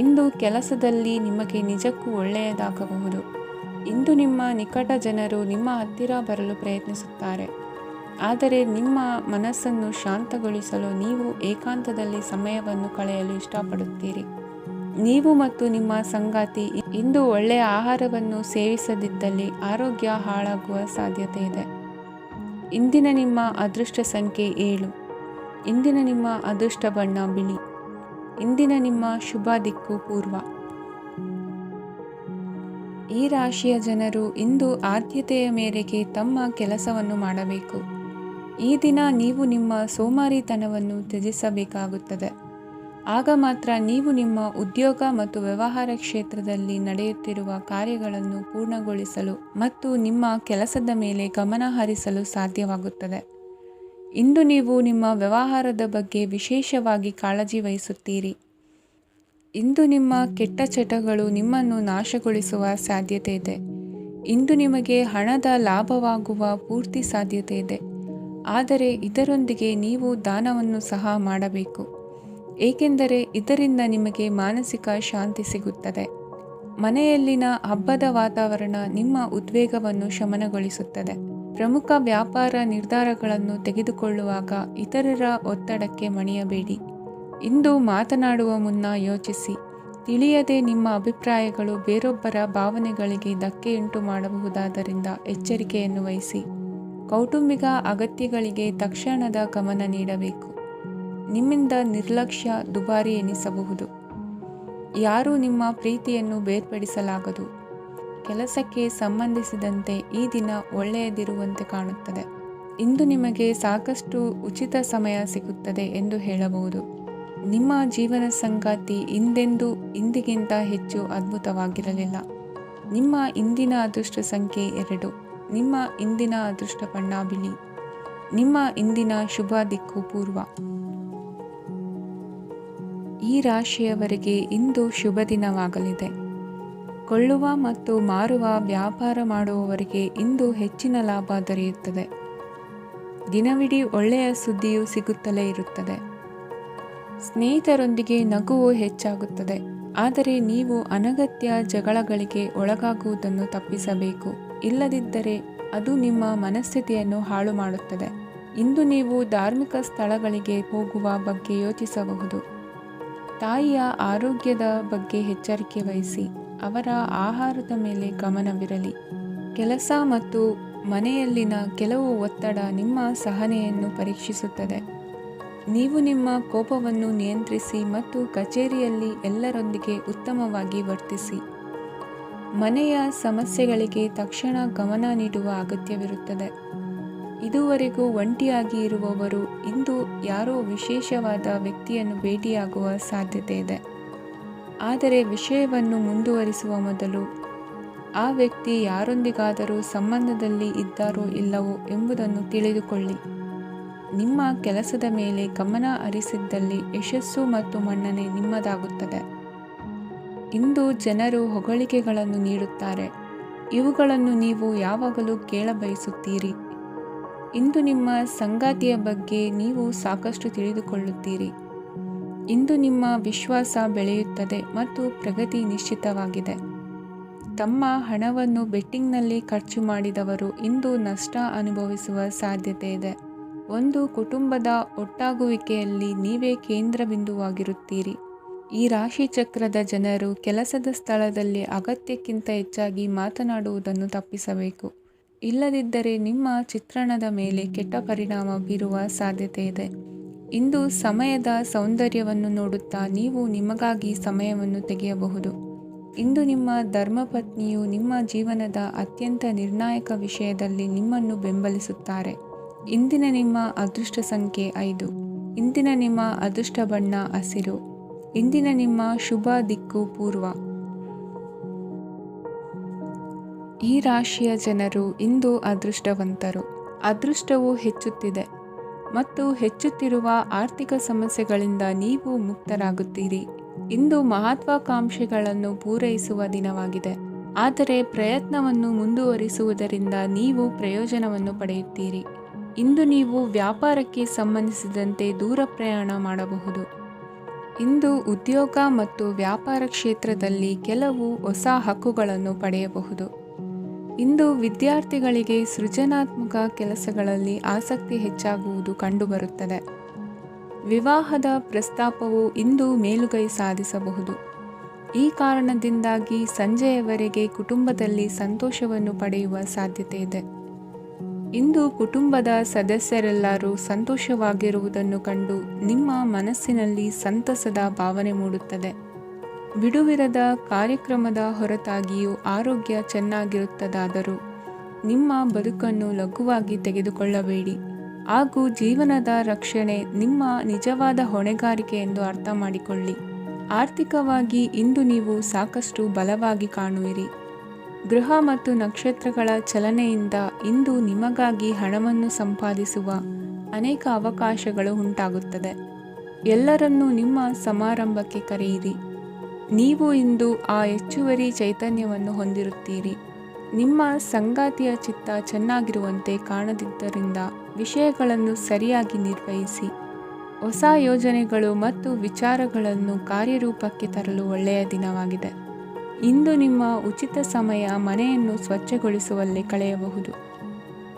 ಇಂದು ಕೆಲಸದಲ್ಲಿ ನಿಮಗೆ ನಿಜಕ್ಕೂ ಒಳ್ಳೆಯದಾಗಬಹುದು. ಇಂದು ನಿಮ್ಮ ನಿಕಟ ಜನರು ನಿಮ್ಮ ಹತ್ತಿರ ಬರಲು ಪ್ರಯತ್ನಿಸುತ್ತಾರೆ, ಆದರೆ ನಿಮ್ಮ ಮನಸ್ಸನ್ನು ಶಾಂತಗೊಳಿಸಲು ನೀವು ಏಕಾಂತದಲ್ಲಿ ಸಮಯವನ್ನು ಕಳೆಯಲು ಇಷ್ಟಪಡುತ್ತೀರಿ. ನೀವು ಮತ್ತು ನಿಮ್ಮ ಸಂಗಾತಿ ಇಂದು ಒಳ್ಳೆಯ ಆಹಾರವನ್ನು ಸೇವಿಸದಿದ್ದಲ್ಲಿ ಆರೋಗ್ಯ ಹಾಳಾಗುವ ಸಾಧ್ಯತೆ ಇದೆ. ಇಂದಿನ ನಿಮ್ಮ ಅದೃಷ್ಟ ಸಂಖ್ಯೆ 7. ಇಂದಿನ ನಿಮ್ಮ ಅದೃಷ್ಟ ಬಣ್ಣ ಬಿಳಿ. ಇಂದಿನ ನಿಮ್ಮ ಶುಭ ದಿಕ್ಕು ಪೂರ್ವ. ಈ ರಾಶಿಯ ಜನರು ಇಂದು ಆದ್ಯತೆಯ ಮೇರೆಗೆ ತಮ್ಮ ಕೆಲಸವನ್ನು ಮಾಡಬೇಕು. ಈ ದಿನ ನೀವು ನಿಮ್ಮ ಸೋಮಾರಿತನವನ್ನು ತ್ಯಜಿಸಬೇಕಾಗುತ್ತದೆ. ಆಗ ಮಾತ್ರ ನೀವು ನಿಮ್ಮ ಉದ್ಯೋಗ ಮತ್ತು ವ್ಯವಹಾರ ಕ್ಷೇತ್ರದಲ್ಲಿ ನಡೆಯುತ್ತಿರುವ ಕಾರ್ಯಗಳನ್ನು ಪೂರ್ಣಗೊಳಿಸಲು ಮತ್ತು ನಿಮ್ಮ ಕೆಲಸದ ಮೇಲೆ ಗಮನ ಹರಿಸಲು ಸಾಧ್ಯವಾಗುತ್ತದೆ. ಇಂದು ನೀವು ನಿಮ್ಮ ವ್ಯವಹಾರದ ಬಗ್ಗೆ ವಿಶೇಷವಾಗಿ ಕಾಳಜಿ ವಹಿಸುತ್ತೀರಿ. ಇಂದು ನಿಮ್ಮ ಕೆಟ್ಟ ಚಟಗಳು ನಿಮ್ಮನ್ನು ನಾಶಗೊಳಿಸುವ ಸಾಧ್ಯತೆ ಇದೆ. ಇಂದು ನಿಮಗೆ ಹಣದ ಲಾಭವಾಗುವ ಪೂರ್ತಿ ಸಾಧ್ಯತೆ ಇದೆ, ಆದರೆ ಇದರೊಂದಿಗೆ ನೀವು ದಾನವನ್ನು ಸಹ ಮಾಡಬೇಕು, ಏಕೆಂದರೆ ಇದರಿಂದ ನಿಮಗೆ ಮಾನಸಿಕ ಶಾಂತಿ ಸಿಗುತ್ತದೆ. ಮನೆಯಲ್ಲಿನ ಹಬ್ಬದ ವಾತಾವರಣ ನಿಮ್ಮ ಉದ್ವೇಗವನ್ನು ಶಮನಗೊಳಿಸುತ್ತದೆ. ಪ್ರಮುಖ ವ್ಯಾಪಾರ ನಿರ್ಧಾರಗಳನ್ನು ತೆಗೆದುಕೊಳ್ಳುವಾಗ ಇತರರ ಒತ್ತಡಕ್ಕೆ ಮಣಿಯಬೇಡಿ. ಇಂದು ಮಾತನಾಡುವ ಮುನ್ನ ಯೋಚಿಸಿ. ತಿಳಿಯದೆ ನಿಮ್ಮ ಅಭಿಪ್ರಾಯಗಳು ಬೇರೊಬ್ಬರ ಭಾವನೆಗಳಿಗೆ ಧಕ್ಕೆಯುಂಟು ಮಾಡಬಹುದಾದ್ದರಿಂದ ಎಚ್ಚರಿಕೆಯನ್ನು ವಹಿಸಿ. ಕೌಟುಂಬಿಕ ಅಗತ್ಯಗಳಿಗೆ ತಕ್ಷಣದ ಗಮನ ನೀಡಬೇಕು. ನಿಮ್ಮಿಂದ ನಿರ್ಲಕ್ಷ್ಯ ದುಬಾರಿ ಎನಿಸಬಹುದು. ಯಾರೂ ನಿಮ್ಮ ಪ್ರೀತಿಯನ್ನು ಬೇರ್ಪಡಿಸಲಾಗದು. ಕೆಲಸಕ್ಕೆ ಸಂಬಂಧಿಸಿದಂತೆ ಈ ದಿನ ಒಳ್ಳೆಯದಿರುವಂತೆ ಕಾಣುತ್ತದೆ. ಇಂದು ನಿಮಗೆ ಸಾಕಷ್ಟು ಉಚಿತ ಸಮಯ ಸಿಗುತ್ತದೆ ಎಂದು ಹೇಳಬಹುದು. ನಿಮ್ಮ ಜೀವನ ಸಂಗಾತಿ ಇಂದಿಗಿಂತ ಹೆಚ್ಚು ಅದ್ಭುತವಾಗಿರಲಿಲ್ಲ. ನಿಮ್ಮ ಇಂದಿನ ಅದೃಷ್ಟ ಸಂಖ್ಯೆ 2. ನಿಮ್ಮ ಇಂದಿನ ಅದೃಷ್ಟ ಬಣ್ಣ ಬಿಳಿ. ನಿಮ್ಮ ಇಂದಿನ ಶುಭ ದಿಕ್ಕು ಪೂರ್ವ. ಈ ರಾಶಿಯವರಿಗೆ ಇಂದು ಶುಭ ದಿನವಾಗಲಿದೆ. ಕೊಳ್ಳುವ ಮತ್ತು ಮಾರುವ ವ್ಯಾಪಾರ ಮಾಡುವವರಿಗೆ ಇಂದು ಹೆಚ್ಚಿನ ಲಾಭ ದೊರೆಯುತ್ತದೆ. ದಿನವಿಡೀ ಒಳ್ಳೆಯ ಸುದ್ದಿಯು ಸಿಗುತ್ತಲೇ ಇರುತ್ತದೆ. ಸ್ನೇಹಿತರೊಂದಿಗೆ ನಗುವು ಹೆಚ್ಚಾಗುತ್ತದೆ. ಆದರೆ ನೀವು ಅನಗತ್ಯ ಜಗಳಗಳಿಗೆ ಒಳಗಾಗುವುದನ್ನು ತಪ್ಪಿಸಬೇಕು. ಇಲ್ಲದಿದ್ದರೆ ಅದು ನಿಮ್ಮ ಮನಸ್ಥಿತಿಯನ್ನು ಹಾಳು ಮಾಡುತ್ತದೆ. ಇಂದು ನೀವು ಧಾರ್ಮಿಕ ಸ್ಥಳಗಳಿಗೆ ಹೋಗುವ ಬಗ್ಗೆ ಯೋಚಿಸಬಹುದು. ತಾಯಿಯ ಆರೋಗ್ಯದ ಬಗ್ಗೆ ಎಚ್ಚರಿಕೆ ವಹಿಸಿ. ಅವರ ಆಹಾರದ ಮೇಲೆ ಗಮನವಿರಲಿ. ಕೆಲಸ ಮತ್ತು ಮನೆಯಲ್ಲಿನ ಕೆಲವು ಒತ್ತಡ ನಿಮ್ಮ ಸಹನೆಯನ್ನು ಪರೀಕ್ಷಿಸುತ್ತದೆ. ನೀವು ನಿಮ್ಮ ಕೋಪವನ್ನು ನಿಯಂತ್ರಿಸಿ ಮತ್ತು ಕಚೇರಿಯಲ್ಲಿ ಎಲ್ಲರೊಂದಿಗೆ ಉತ್ತಮವಾಗಿ ವರ್ತಿಸಿ. ಮನೆಯ ಸಮಸ್ಯೆಗಳಿಗೆ ತಕ್ಷಣ ಗಮನ ನೀಡುವ ಅಗತ್ಯವಿರುತ್ತದೆ. ಇದುವರೆಗೂ ಒಂಟಿಯಾಗಿ ಇರುವವರು ಇಂದು ಯಾರೋ ವಿಶೇಷವಾದ ವ್ಯಕ್ತಿಯನ್ನು ಭೇಟಿಯಾಗುವ ಸಾಧ್ಯತೆ ಇದೆ. ಆದರೆ ವಿಷಯವನ್ನು ಮುಂದುವರಿಸುವ ಮೊದಲು ಆ ವ್ಯಕ್ತಿ ಯಾರೊಂದಿಗಾದರೂ ಸಂಬಂಧದಲ್ಲಿ ಇದ್ದಾರೋ ಇಲ್ಲವೋ ಎಂಬುದನ್ನು ತಿಳಿದುಕೊಳ್ಳಿ. ನಿಮ್ಮ ಕೆಲಸದ ಮೇಲೆ ಗಮನ ಹರಿಸಿದ್ದಲ್ಲಿ ಯಶಸ್ಸು ಮತ್ತು ಮನ್ನಣೆ ನಿಮ್ಮದಾಗುತ್ತದೆ. ಇಂದು ಜನರು ಹೊಗಳಿಕೆಗಳನ್ನು ನೀಡುತ್ತಾರೆ. ಇವುಗಳನ್ನು ನೀವು ಯಾವಾಗಲೂ ಕೇಳಬಯಸುತ್ತೀರಿ. ಇಂದು ನಿಮ್ಮ ಸಂಗಾತಿಯ ಬಗ್ಗೆ ನೀವು ಸಾಕಷ್ಟು ತಿಳಿದುಕೊಳ್ಳುತ್ತೀರಿ. ಇಂದು ನಿಮ್ಮ ವಿಶ್ವಾಸ ಬೆಳೆಯುತ್ತದೆ ಮತ್ತು ಪ್ರಗತಿ ನಿಶ್ಚಿತವಾಗಿದೆ. ತಮ್ಮ ಹಣವನ್ನು ಬೆಟ್ಟಿಂಗ್ನಲ್ಲಿ ಖರ್ಚು ಮಾಡಿದವರು ಇಂದು ನಷ್ಟ ಅನುಭವಿಸುವ ಸಾಧ್ಯತೆ ಇದೆ. ಒಂದು ಕುಟುಂಬದ ಒಟ್ಟಾಗುವಿಕೆಯಲ್ಲಿ ನೀವೇ ಕೇಂದ್ರ ಬಿಂದುವಾಗಿರುತ್ತೀರಿ. ಈ ರಾಶಿ ಚಕ್ರದ ಜನರು ಕೆಲಸದ ಸ್ಥಳದಲ್ಲಿ ಅಗತ್ಯಕ್ಕಿಂತ ಹೆಚ್ಚಾಗಿ ಮಾತನಾಡುವುದನ್ನು ತಪ್ಪಿಸಬೇಕು. ಇಲ್ಲದಿದ್ದರೆ ನಿಮ್ಮ ಚಿತ್ರಣದ ಮೇಲೆ ಕೆಟ್ಟ ಪರಿಣಾಮ ಬೀರುವ ಸಾಧ್ಯತೆ ಇದೆ. ಇಂದು ಸಮಯದ ಸೌಂದರ್ಯವನ್ನು ನೋಡುತ್ತಾ ನೀವು ನಿಮಗಾಗಿ ಸಮಯವನ್ನು ತೆಗೆಯಬಹುದು. ಇಂದು ನಿಮ್ಮ ಧರ್ಮಪತ್ನಿಯು ನಿಮ್ಮ ಜೀವನದ ಅತ್ಯಂತ ನಿರ್ಣಾಯಕ ವಿಷಯದಲ್ಲಿ ನಿಮ್ಮನ್ನು ಬೆಂಬಲಿಸುತ್ತಾರೆ. ಇಂದಿನ ನಿಮ್ಮ ಅದೃಷ್ಟ ಸಂಖ್ಯೆ 5. ಇಂದಿನ ನಿಮ್ಮ ಅದೃಷ್ಟ ಬಣ್ಣ ಹಸಿರು. ಇಂದಿನ ನಿಮ್ಮ ಶುಭ ದಿಕ್ಕು ಪೂರ್ವ. ಈ ರಾಶಿಯ ಜನರು ಇಂದು ಅದೃಷ್ಟವಂತರು. ಅದೃಷ್ಟವು ಹೆಚ್ಚುತ್ತಿದೆ ಮತ್ತು ಹೆಚ್ಚುತ್ತಿರುವ ಆರ್ಥಿಕ ಸಮಸ್ಯೆಗಳಿಂದ ನೀವು ಮುಕ್ತರಾಗುತ್ತೀರಿ. ಇಂದು ಮಹತ್ವಾಕಾಂಕ್ಷೆಗಳನ್ನು ಪೂರೈಸುವ ದಿನವಾಗಿದೆ. ಆದರೆ ಪ್ರಯತ್ನವನ್ನು ಮುಂದುವರಿಸುವುದರಿಂದ ನೀವು ಪ್ರಯೋಜನವನ್ನು ಪಡೆಯುತ್ತೀರಿ. ಇಂದು ನೀವು ವ್ಯಾಪಾರಕ್ಕೆ ಸಂಬಂಧಿಸಿದಂತೆ ದೂರ ಪ್ರಯಾಣ ಮಾಡಬಹುದು. ಇಂದು ಉದ್ಯೋಗ ಮತ್ತು ವ್ಯಾಪಾರ ಕ್ಷೇತ್ರದಲ್ಲಿ ಕೆಲವು ಹೊಸ ಹಕ್ಕುಗಳನ್ನು ಪಡೆಯಬಹುದು. ಇಂದು ವಿದ್ಯಾರ್ಥಿಗಳಿಗೆ ಸೃಜನಾತ್ಮಕ ಕೆಲಸಗಳಲ್ಲಿ ಆಸಕ್ತಿ ಹೆಚ್ಚಾಗುವುದು ಕಂಡುಬರುತ್ತದೆ. ವಿವಾಹದ ಪ್ರಸ್ತಾಪವು ಇಂದು ಮೇಲುಗೈ ಸಾಧಿಸಬಹುದು. ಈ ಕಾರಣದಿಂದಾಗಿ ಸಂಜೆಯವರೆಗೆ ಕುಟುಂಬದಲ್ಲಿ ಸಂತೋಷವನ್ನು ಪಡೆಯುವ ಸಾಧ್ಯತೆ ಇದೆ. ಇಂದು ಕುಟುಂಬದ ಸದಸ್ಯರೆಲ್ಲರೂ ಸಂತೋಷವಾಗಿರುವುದನ್ನು ಕಂಡು ನಿಮ್ಮ ಮನಸ್ಸಿನಲ್ಲಿ ಸಂತಸದ ಭಾವನೆ ಮೂಡುತ್ತದೆ. ಬಿಡುವಿರದ ಕಾರ್ಯಕ್ರಮದ ಹೊರತಾಗಿಯೂ ಆರೋಗ್ಯ ಚೆನ್ನಾಗಿರುತ್ತದಾದರೂ ನಿಮ್ಮ ಬದುಕನ್ನು ಲಘುವಾಗಿ ತೆಗೆದುಕೊಳ್ಳಬೇಡಿ ಹಾಗೂ ಜೀವನದ ರಕ್ಷಣೆ ನಿಮ್ಮ ನಿಜವಾದ ಹೊಣೆಗಾರಿಕೆ ಎಂದು ಅರ್ಥ ಮಾಡಿಕೊಳ್ಳಿ. ಆರ್ಥಿಕವಾಗಿ ಇಂದು ನೀವು ಸಾಕಷ್ಟು ಬಲವಾಗಿ ಕಾಣುವಿರಿ. ಗೃಹ ಮತ್ತು ನಕ್ಷತ್ರಗಳ ಚಲನೆಯಿಂದ ಇಂದು ನಿಮಗಾಗಿ ಹಣವನ್ನು ಸಂಪಾದಿಸುವ ಅನೇಕ ಅವಕಾಶಗಳು ಉಂಟಾಗುತ್ತದೆ. ಎಲ್ಲರನ್ನೂ ನಿಮ್ಮ ಸಮಾರಂಭಕ್ಕೆ ಕರೆಯಿರಿ. ನೀವು ಇಂದು ಆ ಹೆಚ್ಚುವರಿ ಚೈತನ್ಯವನ್ನು ಹೊಂದಿರುತ್ತೀರಿ. ನಿಮ್ಮ ಸಂಗಾತಿಯ ಚಿತ್ತ ಚೆನ್ನಾಗಿರುವಂತೆ ಕಾಣದಿದ್ದರಿಂದ ವಿಷಯಗಳನ್ನು ಸರಿಯಾಗಿ ನಿರ್ವಹಿಸಿ. ಹೊಸ ಯೋಜನೆಗಳು ಮತ್ತು ವಿಚಾರಗಳನ್ನು ಕಾರ್ಯರೂಪಕ್ಕೆ ತರಲು ಒಳ್ಳೆಯ ದಿನವಾಗಿದೆ. ಇಂದು ನಿಮ್ಮ ಉಚಿತ ಸಮಯ ಮನೆಯನ್ನು ಸ್ವಚ್ಛಗೊಳಿಸುವಲ್ಲಿ ಕಳೆಯಬಹುದು.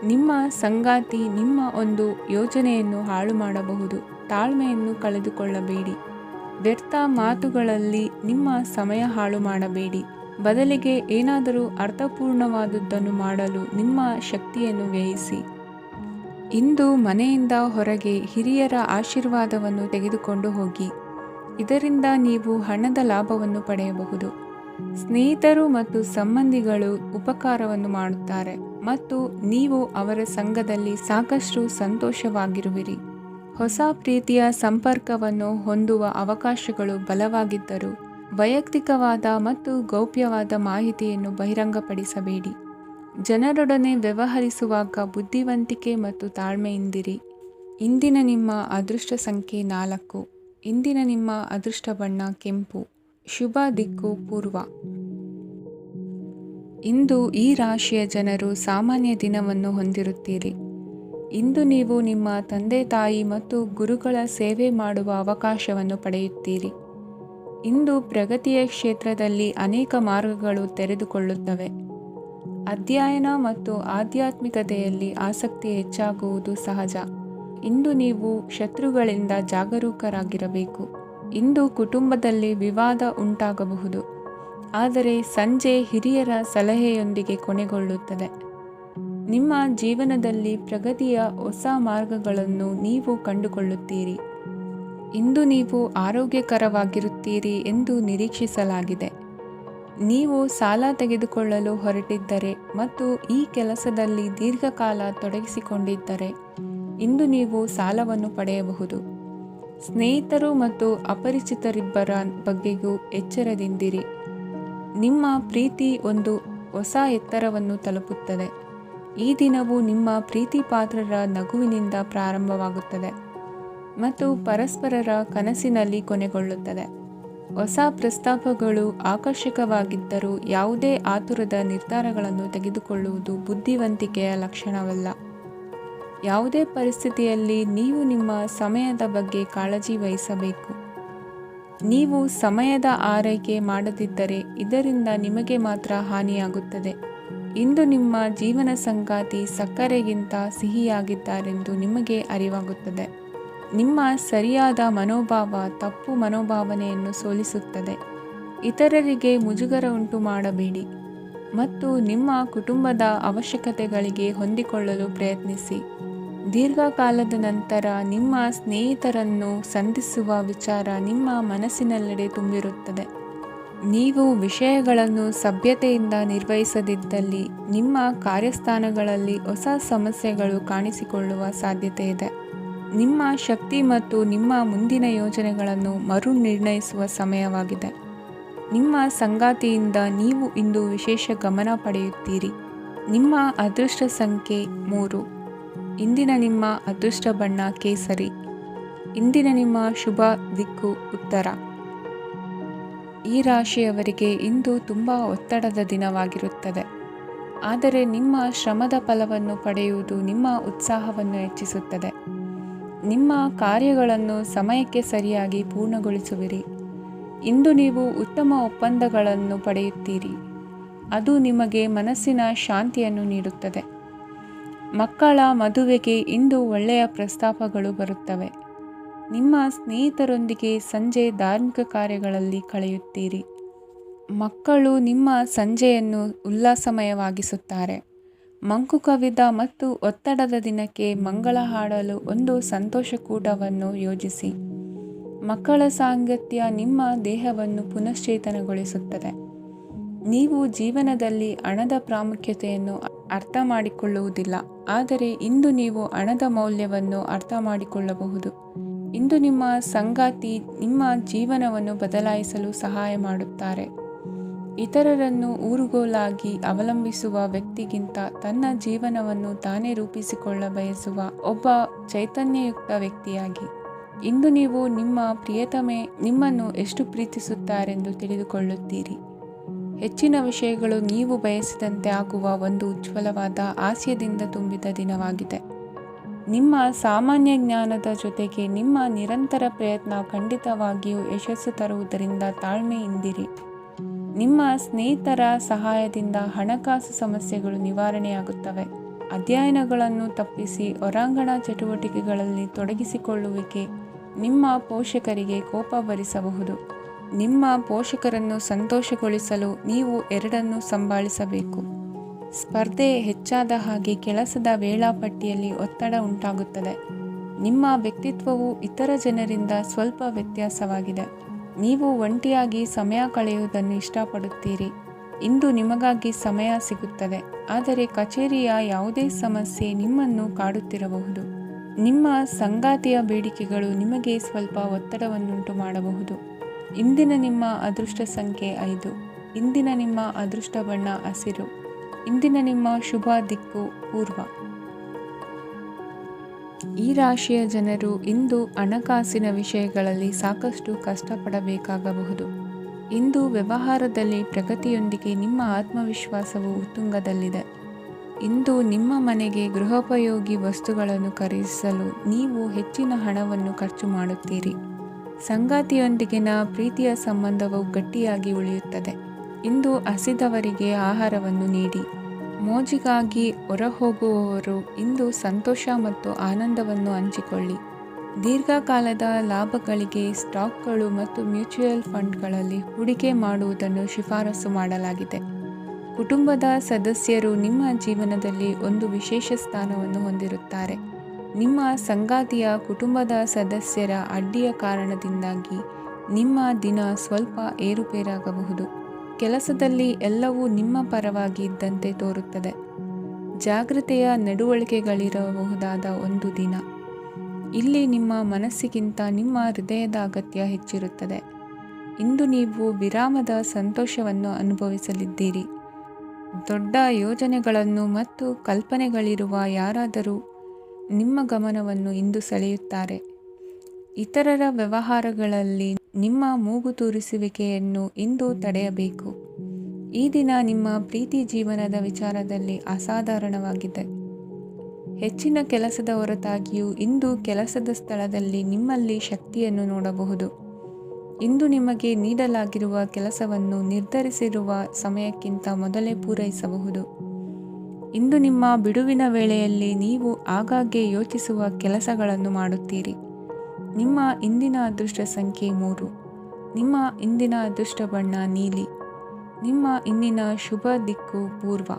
ನಿಮ್ಮ ಸಂಗಾತಿ ನಿಮ್ಮ ಒಂದು ಯೋಜನೆಯನ್ನು ಹಾಳು ಮಾಡಬಹುದು. ತಾಳ್ಮೆಯನ್ನು ಕಳೆದುಕೊಳ್ಳಬೇಡಿ. ವ್ಯರ್ಥ ಮಾತುಗಳಲ್ಲಿ ನಿಮ್ಮ ಸಮಯ ಹಾಳು ಮಾಡಬೇಡಿ. ಬದಲಿಗೆ ಏನಾದರೂ ಅರ್ಥಪೂರ್ಣವಾದುದನ್ನು ಮಾಡಲು ನಿಮ್ಮ ಶಕ್ತಿಯನ್ನು ವ್ಯಯಿಸಿ. ಇಂದು ಮನೆಯಿಂದ ಹೊರಗೆ ಹಿರಿಯರ ಆಶೀರ್ವಾದವನ್ನು ತೆಗೆದುಕೊಂಡು ಹೋಗಿ. ಇದರಿಂದ ನೀವು ಹಣದ ಲಾಭವನ್ನು ಪಡೆಯಬಹುದು. ಸ್ನೇಹಿತರು ಮತ್ತು ಸಂಬಂಧಿಗಳು ಉಪಕಾರವನ್ನು ಮಾಡುತ್ತಾರೆ ಮತ್ತು ನೀವು ಅವರ ಸಂಘದಲ್ಲಿ ಸಾಕಷ್ಟು ಸಂತೋಷವಾಗಿರುವಿರಿ. ಹೊಸ ಪ್ರೀತಿಯ ಸಂಪರ್ಕವನ್ನು ಹೊಂದುವ ಅವಕಾಶಗಳು ಬಲವಾಗಿದ್ದರೂ ವೈಯಕ್ತಿಕವಾದ ಮತ್ತು ಗೌಪ್ಯವಾದ ಮಾಹಿತಿಯನ್ನು ಬಹಿರಂಗಪಡಿಸಬೇಡಿ. ಜನರೊಡನೆ ವ್ಯವಹರಿಸುವಾಗ ಬುದ್ಧಿವಂತಿಕೆ ಮತ್ತು ತಾಳ್ಮೆಯಿಂದಿರಿ. ಇಂದಿನ ನಿಮ್ಮ ಅದೃಷ್ಟ ಸಂಖ್ಯೆ 4. ಇಂದಿನ ನಿಮ್ಮ ಅದೃಷ್ಟ ಬಣ್ಣ ಕೆಂಪು. ಶುಭ ದಿಕ್ಕು ಪೂರ್ವ. ಇಂದು ಈ ರಾಶಿಯ ಜನರು ಸಾಮಾನ್ಯ ದಿನವನ್ನು ಹೊಂದಿರುತ್ತೀರಿ. ಇಂದು ನೀವು ನಿಮ್ಮ ತಂದೆ ತಾಯಿ ಮತ್ತು ಗುರುಗಳ ಸೇವೆ ಮಾಡುವ ಅವಕಾಶವನ್ನು ಪಡೆಯುತ್ತೀರಿ. ಇಂದು ಪ್ರಗತಿಯ ಕ್ಷೇತ್ರದಲ್ಲಿ ಅನೇಕ ಮಾರ್ಗಗಳು ತೆರೆದುಕೊಳ್ಳುತ್ತವೆ. ಅಧ್ಯಯನ ಮತ್ತು ಆಧ್ಯಾತ್ಮಿಕತೆಯಲ್ಲಿ ಆಸಕ್ತಿ ಹೆಚ್ಚಾಗುವುದು ಸಹಜ. ಇಂದು ನೀವು ಶತ್ರುಗಳಿಂದ ಜಾಗರೂಕರಾಗಿರಬೇಕು. ಇಂದು ಕುಟುಂಬದಲ್ಲಿ ವಿವಾದ ಉಂಟಾಗಬಹುದು, ಆದರೆ ಸಂಜೆ ಹಿರಿಯರ ಸಲಹೆಯೊಂದಿಗೆ ಕೊನೆಗೊಳ್ಳುತ್ತದೆ. ನಿಮ್ಮ ಜೀವನದಲ್ಲಿ ಪ್ರಗತಿಯ ಹೊಸ ಮಾರ್ಗಗಳನ್ನು ನೀವು ಕಂಡುಕೊಳ್ಳುತ್ತೀರಿ. ಇಂದು ನೀವು ಆರೋಗ್ಯಕರವಾಗಿರುತ್ತೀರಿ ಎಂದು ನಿರೀಕ್ಷಿಸಲಾಗಿದೆ. ನೀವು ಸಾಲ ತೆಗೆದುಕೊಳ್ಳಲು ಹೊರಟಿದ್ದರೆ ಮತ್ತು ಈ ಕೆಲಸದಲ್ಲಿ ದೀರ್ಘಕಾಲ ತೊಡಗಿಸಿಕೊಂಡಿದ್ದರೆ ಇಂದು ನೀವು ಸಾಲವನ್ನು ಪಡೆಯಬಹುದು. ಸ್ನೇಹಿತರು ಮತ್ತು ಅಪರಿಚಿತರಿಬ್ಬರ ಬಗ್ಗೆಯೂ ಎಚ್ಚರದಿಂದಿರಿ. ನಿಮ್ಮ ಪ್ರೀತಿ ಒಂದು ಹೊಸ ಎತ್ತರವನ್ನು ತಲುಪುತ್ತದೆ. ಈ ದಿನವು ನಿಮ್ಮ ಪ್ರೀತಿ ಪಾತ್ರರ ನಗುವಿನಿಂದ ಪ್ರಾರಂಭವಾಗುತ್ತದೆ ಮತ್ತು ಪರಸ್ಪರರ ಕನಸಿನಲ್ಲಿ ಕೊನೆಗೊಳ್ಳುತ್ತದೆ. ಹೊಸ ಪ್ರಸ್ತಾಪಗಳು ಆಕರ್ಷಕವಾಗಿದ್ದರೂ ಯಾವುದೇ ಆತುರದ ನಿರ್ಧಾರಗಳನ್ನು ತೆಗೆದುಕೊಳ್ಳುವುದು ಬುದ್ಧಿವಂತಿಕೆಯ ಲಕ್ಷಣವಲ್ಲ. ಯಾವುದೇ ಪರಿಸ್ಥಿತಿಯಲ್ಲಿ ನೀವು ನಿಮ್ಮ ಸಮಯದ ಬಗ್ಗೆ ಕಾಳಜಿ ವಹಿಸಬೇಕು. ನೀವು ಸಮಯದ ಆರೈಕೆ ಮಾಡದಿದ್ದರೆ ಇದರಿಂದ ನಿಮಗೆ ಮಾತ್ರ ಹಾನಿಯಾಗುತ್ತದೆ. ಇಂದು ನಿಮ್ಮ ಜೀವನ ಸಂಗಾತಿ ಸಕ್ಕರೆಗಿಂತ ಸಿಹಿಯಾಗಿದ್ದಾರೆಂದು ನಿಮಗೆ ಅರಿವಾಗುತ್ತದೆ. ನಿಮ್ಮ ಸರಿಯಾದ ಮನೋಭಾವ ತಪ್ಪು ಮನೋಭಾವನೆಯನ್ನು ಸೋಲಿಸುತ್ತದೆ. ಇತರರಿಗೆ ಮುಜುಗರ ಉಂಟು ಮಾಡಬೇಡಿ ಮತ್ತು ನಿಮ್ಮ ಕುಟುಂಬದ ಅವಶ್ಯಕತೆಗಳಿಗೆ ಹೊಂದಿಕೊಳ್ಳಲು ಪ್ರಯತ್ನಿಸಿ. ದೀರ್ಘಕಾಲದ ನಂತರ ನಿಮ್ಮ ಸ್ನೇಹಿತರನ್ನು ಸಂಧಿಸುವ ವಿಚಾರ ನಿಮ್ಮ ಮನಸ್ಸಿನೆಲ್ಲೆಡೆ ತುಂಬಿರುತ್ತದೆ. ನೀವು ವಿಷಯಗಳನ್ನು ಸಭ್ಯತೆಯಿಂದ ನಿರ್ವಹಿಸದಿದ್ದಲ್ಲಿ ನಿಮ್ಮ ಕಾರ್ಯಸ್ಥಾನಗಳಲ್ಲಿ ಹೊಸ ಸಮಸ್ಯೆಗಳು ಕಾಣಿಸಿಕೊಳ್ಳುವ ಸಾಧ್ಯತೆ ಇದೆ. ನಿಮ್ಮ ಶಕ್ತಿ ಮತ್ತು ನಿಮ್ಮ ಮುಂದಿನ ಯೋಜನೆಗಳನ್ನು ಮರು ನಿರ್ಣಯಿಸುವ ಸಮಯವಾಗಿದೆ. ನಿಮ್ಮ ಸಂಗಾತಿಯಿಂದ ನೀವು ಇಂದು ವಿಶೇಷ ಗಮನ ಪಡೆಯುತ್ತೀರಿ. ನಿಮ್ಮ ಅದೃಷ್ಟ ಸಂಖ್ಯೆ 3. ಇಂದಿನ ನಿಮ್ಮ ಅದೃಷ್ಟ ಬಣ್ಣ ಕೇಸರಿ. ಇಂದಿನ ನಿಮ್ಮ ಶುಭ ದಿಕ್ಕು ಉತ್ತರ. ಈ ರಾಶಿಯವರಿಗೆ ಇಂದು ತುಂಬ ಒತ್ತಡದ ದಿನವಾಗಿರುತ್ತದೆ. ಆದರೆ ನಿಮ್ಮ ಶ್ರಮದ ಫಲವನ್ನು ಪಡೆಯುವುದು ನಿಮ್ಮ ಉತ್ಸಾಹವನ್ನು ಹೆಚ್ಚಿಸುತ್ತದೆ. ನಿಮ್ಮ ಕಾರ್ಯಗಳನ್ನು ಸಮಯಕ್ಕೆ ಸರಿಯಾಗಿ ಪೂರ್ಣಗೊಳಿಸುವಿರಿ. ಇಂದು ನೀವು ಉತ್ತಮ ಒಪ್ಪಂದಗಳನ್ನು ಪಡೆಯುತ್ತೀರಿ. ಅದು ನಿಮಗೆ ಮನಸ್ಸಿನ ಶಾಂತಿಯನ್ನು ನೀಡುತ್ತದೆ. ಮಕ್ಕಳ ಮದುವೆಗೆ ಇಂದು ಒಳ್ಳೆಯ ಪ್ರಸ್ತಾಪಗಳು ಬರುತ್ತವೆ. ನಿಮ್ಮ ಸ್ನೇಹಿತರೊಂದಿಗೆ ಸಂಜೆ ಧಾರ್ಮಿಕ ಕಾರ್ಯಗಳಲ್ಲಿ ಕಳೆಯುತ್ತೀರಿ. ಮಕ್ಕಳು ನಿಮ್ಮ ಸಂಜೆಯನ್ನು ಉಲ್ಲಾಸಮಯವಾಗಿಸುತ್ತಾರೆ. ಮಂಕು ಕವಿದ ಮತ್ತು ಒತ್ತಡದ ದಿನಕ್ಕೆ ಮಂಗಳ ಹಾಡಲು ಒಂದು ಸಂತೋಷಕೂಟವನ್ನು ಯೋಜಿಸಿ. ಮಕ್ಕಳ ಸಾಂಗತ್ಯ ನಿಮ್ಮ ದೇಹವನ್ನು ಪುನಶ್ಚೇತನಗೊಳಿಸುತ್ತದೆ. ನೀವು ಜೀವನದಲ್ಲಿ ಹಣದ ಪ್ರಾಮುಖ್ಯತೆಯನ್ನು ಅರ್ಥ ಮಾಡಿಕೊಳ್ಳುವುದಿಲ್ಲ, ಆದರೆ ಇಂದು ನೀವು ಹಣದ ಮೌಲ್ಯವನ್ನು ಅರ್ಥ ಮಾಡಿಕೊಳ್ಳಬಹುದು. ಇಂದು ನಿಮ್ಮ ಸಂಗಾತಿ ನಿಮ್ಮ ಜೀವನವನ್ನು ಬದಲಾಯಿಸಲು ಸಹಾಯ ಮಾಡುತ್ತಾರೆ. ಇತರರನ್ನು ಊರುಗೋಲಾಗಿ ಅವಲಂಬಿಸುವ ವ್ಯಕ್ತಿಗಿಂತ ತನ್ನ ಜೀವನವನ್ನು ತಾನೇ ರೂಪಿಸಿಕೊಳ್ಳ ಬಯಸುವ ಒಬ್ಬ ಚೈತನ್ಯಯುಕ್ತ ವ್ಯಕ್ತಿಯಾಗಿ. ಇಂದು ನೀವು ನಿಮ್ಮ ಪ್ರಿಯತಮೆ ನಿಮ್ಮನ್ನು ಎಷ್ಟು ಪ್ರೀತಿಸುತ್ತಾರೆಂದು ತಿಳಿದುಕೊಳ್ಳುತ್ತೀರಿ. ಹೆಚ್ಚಿನ ವಿಷಯಗಳು ನೀವು ಬಯಸಿದಂತೆ ಆಗುವ ಒಂದು ಉಜ್ವಲವಾದ ಹಾಸ್ಯದಿಂದ ತುಂಬಿದ ದಿನವಾಗಿದೆ. ನಿಮ್ಮ ಸಾಮಾನ್ಯ ಜ್ಞಾನದ ಜೊತೆಗೆ ನಿಮ್ಮ ನಿರಂತರ ಪ್ರಯತ್ನ ಖಂಡಿತವಾಗಿಯೂ ಯಶಸ್ಸು ತರುವುದರಿಂದ ತಾಳ್ಮೆಯಿಂದಿರಿ. ನಿಮ್ಮ ಸ್ನೇಹಿತರ ಸಹಾಯದಿಂದ ಹಣಕಾಸು ಸಮಸ್ಯೆಗಳು ನಿವಾರಣೆಯಾಗುತ್ತವೆ. ಅಧ್ಯಯನಗಳನ್ನು ತಪ್ಪಿಸಿ ಹೊರಾಂಗಣ ಚಟುವಟಿಕೆಗಳಲ್ಲಿ ತೊಡಗಿಸಿಕೊಳ್ಳುವಿಕೆ ನಿಮ್ಮ ಪೋಷಕರಿಗೆ ಕೋಪ ಭರಿಸಬಹುದು. ನಿಮ್ಮ ಪೋಷಕರನ್ನು ಸಂತೋಷಗೊಳಿಸಲು ನೀವು ಎರಡನ್ನೂ ಸಂಭಾಳಿಸಬೇಕು. ಸ್ಪರ್ಧೆ ಹೆಚ್ಚಾದ ಹಾಗೆ ಕೆಲಸದ ವೇಳಾಪಟ್ಟಿಯಲ್ಲಿ ಒತ್ತಡ ಉಂಟಾಗುತ್ತದೆ. ನಿಮ್ಮ ವ್ಯಕ್ತಿತ್ವವು ಇತರ ಜನರಿಂದ ಸ್ವಲ್ಪ ವ್ಯತ್ಯಾಸವಾಗಿದೆ. ನೀವು ಒಂಟಿಯಾಗಿ ಸಮಯ ಕಳೆಯುವುದನ್ನು ಇಷ್ಟಪಡುತ್ತೀರಿ. ಇಂದು ನಿಮಗಾಗಿ ಸಮಯ ಸಿಗುತ್ತದೆ, ಆದರೆ ಕಚೇರಿಯ ಯಾವುದೇ ಸಮಸ್ಯೆ ನಿಮ್ಮನ್ನು ಕಾಡುತ್ತಿರಬಹುದು. ನಿಮ್ಮ ಸಂಗಾತಿಯ ಬೇಡಿಕೆಗಳು ನಿಮಗೆ ಸ್ವಲ್ಪ ಒತ್ತಡವನ್ನುಂಟು ಮಾಡಬಹುದು. ಇಂದಿನ ನಿಮ್ಮ ಅದೃಷ್ಟ ಸಂಖ್ಯೆ 5. ಇಂದಿನ ನಿಮ್ಮ ಅದೃಷ್ಟ ಬಣ್ಣ ಹಸಿರು. ಇಂದಿನ ನಿಮ್ಮ ಶುಭ ದಿಕ್ಕು ಪೂರ್ವ. ಈ ರಾಶಿಯ ಜನರು ಇಂದು ಹಣಕಾಸಿನ ವಿಷಯಗಳಲ್ಲಿ ಸಾಕಷ್ಟು ಕಷ್ಟಪಡಬೇಕಾಗಬಹುದು. ಇಂದು ವ್ಯವಹಾರದಲ್ಲಿ ಪ್ರಗತಿಯೊಂದಿಗೆ ನಿಮ್ಮ ಆತ್ಮವಿಶ್ವಾಸವು ಉತ್ತುಂಗದಲ್ಲಿದೆ. ಇಂದು ನಿಮ್ಮ ಮನೆಗೆ ಗೃಹೋಪಯೋಗಿ ವಸ್ತುಗಳನ್ನು ಖರೀದಿಸಲು ನೀವು ಹೆಚ್ಚಿನ ಹಣವನ್ನು ಖರ್ಚು ಮಾಡುತ್ತೀರಿ. ಸಂಗಾತಿಯೊಂದಿಗಿನ ಪ್ರೀತಿಯ ಸಂಬಂಧವು ಗಟ್ಟಿಯಾಗಿ ಉಳಿಯುತ್ತದೆ. ಇಂದು ಹಸಿದವರಿಗೆ ಆಹಾರವನ್ನು ನೀಡಿ. ಮೋಜಿಗಾಗಿ ಹೊರಹೋಗುವವರು ಇಂದು ಸಂತೋಷ ಮತ್ತು ಆನಂದವನ್ನು ಹಂಚಿಕೊಳ್ಳಿ. ದೀರ್ಘಕಾಲದ ಲಾಭಗಳಿಗೆ ಸ್ಟಾಕ್ಗಳು ಮತ್ತು ಮ್ಯೂಚುವಲ್ ಫಂಡ್ಗಳಲ್ಲಿ ಹೂಡಿಕೆ ಮಾಡುವುದನ್ನು ಶಿಫಾರಸು ಮಾಡಲಾಗಿದೆ. ಕುಟುಂಬದ ಸದಸ್ಯರು ನಿಮ್ಮ ಜೀವನದಲ್ಲಿ ಒಂದು ವಿಶೇಷ ಸ್ಥಾನವನ್ನು ಹೊಂದಿರುತ್ತಾರೆ. ನಿಮ್ಮ ಸಂಗಾತಿಯ ಕುಟುಂಬದ ಸದಸ್ಯರ ಅಡ್ಡಿಯ ಕಾರಣದಿಂದಾಗಿ ನಿಮ್ಮ ದಿನ ಸ್ವಲ್ಪ ಏರುಪೇರಾಗಬಹುದು. ಕೆಲಸದಲ್ಲಿ ಎಲ್ಲವೂ ನಿಮ್ಮ ಪರವಾಗಿ ಇದ್ದಂತೆ ತೋರುತ್ತದೆ. ಜಾಗ್ರತೆಯ ನಡವಳಿಕೆಗಳಿರಬಹುದಾದ ಒಂದು ದಿನ. ಇಲ್ಲಿ ನಿಮ್ಮ ಮನಸ್ಸಿಗಿಂತ ನಿಮ್ಮ ಹೃದಯದ ಅಗತ್ಯ ಹೆಚ್ಚಿರುತ್ತದೆ. ಇಂದು ನೀವು ವಿರಾಮದ ಸಂತೋಷವನ್ನು ಅನುಭವಿಸಲಿದ್ದೀರಿ. ದೊಡ್ಡ ಯೋಜನೆಗಳನ್ನು ಮತ್ತು ಕಲ್ಪನೆಗಳಿರುವ ಯಾರಾದರೂ ನಿಮ್ಮ ಗಮನವನ್ನು ಇಂದು ಸೆಳೆಯುತ್ತಾರೆ. ಇತರರ ವ್ಯವಹಾರಗಳಲ್ಲಿ ನಿಮ್ಮ ಮೂಗು ತೂರಿಸುವಿಕೆಯನ್ನು ಇಂದು ತಡೆಯಬೇಕು. ಈ ದಿನ ನಿಮ್ಮ ಪ್ರೀತಿ ಜೀವನದ ವಿಚಾರದಲ್ಲಿ ಅಸಾಧಾರಣವಾಗಿದೆ. ಹೆಚ್ಚಿನ ಕೆಲಸದ ಹೊರತಾಗಿಯೂ ಇಂದು ಕೆಲಸದ ಸ್ಥಳದಲ್ಲಿ ನಿಮ್ಮಲ್ಲಿ ಶಕ್ತಿಯನ್ನು ನೋಡಬಹುದು. ಇಂದು ನಿಮಗೆ ನೀಡಲಾಗಿರುವ ಕೆಲಸವನ್ನು ನಿರ್ಧರಿಸಿರುವ ಸಮಯಕ್ಕಿಂತ ಮೊದಲೇ ಪೂರೈಸಬಹುದು. ಇಂದು ನಿಮ್ಮ ಬಿಡುವಿನ ವೇಳೆಯಲ್ಲಿ ನೀವು ಆಗಾಗ್ಗೆ ಯೋಚಿಸುವ ಕೆಲಸಗಳನ್ನು ಮಾಡುತ್ತೀರಿ. ನಿಮ್ಮ ಇಂದಿನ ಅದೃಷ್ಟ ಸಂಖ್ಯೆ 3. ನಿಮ್ಮ ಇಂದಿನ ಅದೃಷ್ಟ ಬಣ್ಣ ನೀಲಿ. ನಿಮ್ಮ ಇಂದಿನ ಶುಭ ದಿಕ್ಕು ಪೂರ್ವ.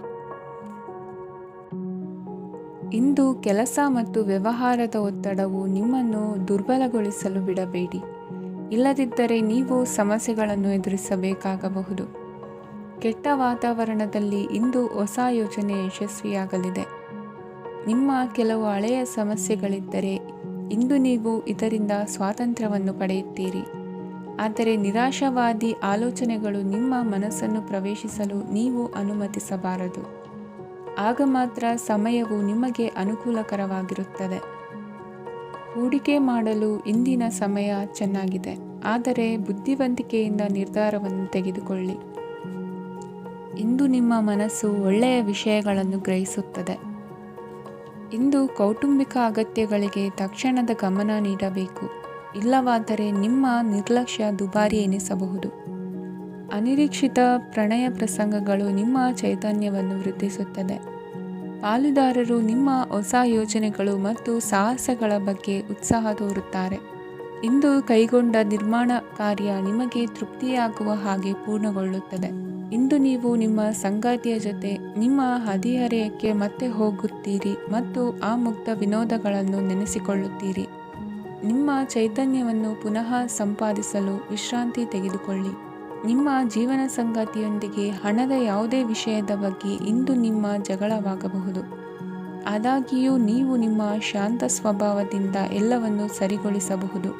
ಇಂದು ಕೆಲಸ ಮತ್ತು ವ್ಯವಹಾರದ ಒತ್ತಡವು ನಿಮ್ಮನ್ನು ದುರ್ಬಲಗೊಳಿಸಲು ಬಿಡಬೇಡಿ. ಇಲ್ಲದಿದ್ದರೆ ನೀವು ಸಮಸ್ಯೆಗಳನ್ನು ಎದುರಿಸಬೇಕಾಗಬಹುದು. ಕೆಟ್ಟ ವಾತಾವರಣದಲ್ಲಿ ಇಂದು ಹೊಸ ಯೋಜನೆ ಯಶಸ್ವಿಯಾಗಲಿದೆ. ನಿಮ್ಮ ಕೆಲವು ಹಳೆಯ ಸಮಸ್ಯೆಗಳಿದ್ದರೆ ಇಂದು ನೀವು ಇದರಿಂದ ಸ್ವಾತಂತ್ರ್ಯವನ್ನು ಪಡೆಯುತ್ತೀರಿ. ಆದರೆ ನಿರಾಶಾವಾದಿ ಆಲೋಚನೆಗಳು ನಿಮ್ಮ ಮನಸ್ಸನ್ನು ಪ್ರವೇಶಿಸಲು ನೀವು ಅನುಮತಿಸಬಾರದು. ಆಗ ಮಾತ್ರ ಸಮಯವು ನಿಮಗೆ ಅನುಕೂಲಕರವಾಗಿರುತ್ತದೆ. ಹೂಡಿಕೆ ಮಾಡಲು ಇಂದಿನ ಸಮಯ ಚೆನ್ನಾಗಿದೆ, ಆದರೆ ಬುದ್ಧಿವಂತಿಕೆಯಿಂದ ನಿರ್ಧಾರವನ್ನು ತೆಗೆದುಕೊಳ್ಳಿ. ಇಂದು ನಿಮ್ಮ ಮನಸ್ಸು ಒಳ್ಳೆಯ ವಿಷಯಗಳನ್ನು ಗ್ರಹಿಸುತ್ತದೆ. ಇಂದು ಕೌಟುಂಬಿಕ ಅಗತ್ಯಗಳಿಗೆ ತಕ್ಷಣದ ಗಮನ ನೀಡಬೇಕು. ಇಲ್ಲವಾದರೆ ನಿಮ್ಮ ನಿರ್ಲಕ್ಷ್ಯ ದುಬಾರಿ ಎನಿಸಬಹುದು. ಅನಿರೀಕ್ಷಿತ ಪ್ರಣಯ ಪ್ರಸಂಗಗಳು ನಿಮ್ಮ ಚೈತನ್ಯವನ್ನು ವೃದ್ಧಿಸುತ್ತದೆ. ಪಾಲುದಾರರು ನಿಮ್ಮ ಹೊಸ ಯೋಜನೆಗಳು ಮತ್ತು ಸಾಹಸಗಳ ಬಗ್ಗೆ ಉತ್ಸಾಹ ತೋರುತ್ತಾರೆ. ಇಂದು ಕೈಗೊಂಡ ನಿರ್ಮಾಣ ಕಾರ್ಯ ನಿಮಗೆ ತೃಪ್ತಿಯಾಗುವ ಹಾಗೆ ಪೂರ್ಣಗೊಳ್ಳುತ್ತದೆ. ಇಂದು ನೀವು ನಿಮ್ಮ ಸಂಗಾತಿಯ ಜೊತೆ ನಿಮ್ಮ ಹದಿಹರೆಯಕ್ಕೆ ಮತ್ತೆ ಹೋಗುತ್ತೀರಿ ಮತ್ತು ಆ ಮುಗ್ಧ ವಿನೋದಗಳನ್ನು ನೆನೆಸಿಕೊಳ್ಳುತ್ತೀರಿ. ನಿಮ್ಮ ಚೈತನ್ಯವನ್ನು ಪುನಃ ಸಂಪಾದಿಸಲು ವಿಶ್ರಾಂತಿ ತೆಗೆದುಕೊಳ್ಳಿ. ನಿಮ್ಮ ಜೀವನ ಸಂಗಾತಿಯೊಂದಿಗೆ ಹಣದ ಯಾವುದೇ ವಿಷಯದ ಬಗ್ಗೆ ಇಂದು ನಿಮ್ಮ ಜಗಳವಾಗಬಹುದು. ಆದಾಗ್ಯೂ ನೀವು ನಿಮ್ಮ ಶಾಂತ ಸ್ವಭಾವದಿಂದ ಎಲ್ಲವನ್ನು ಸರಿಗೊಳಿಸಬಹುದು.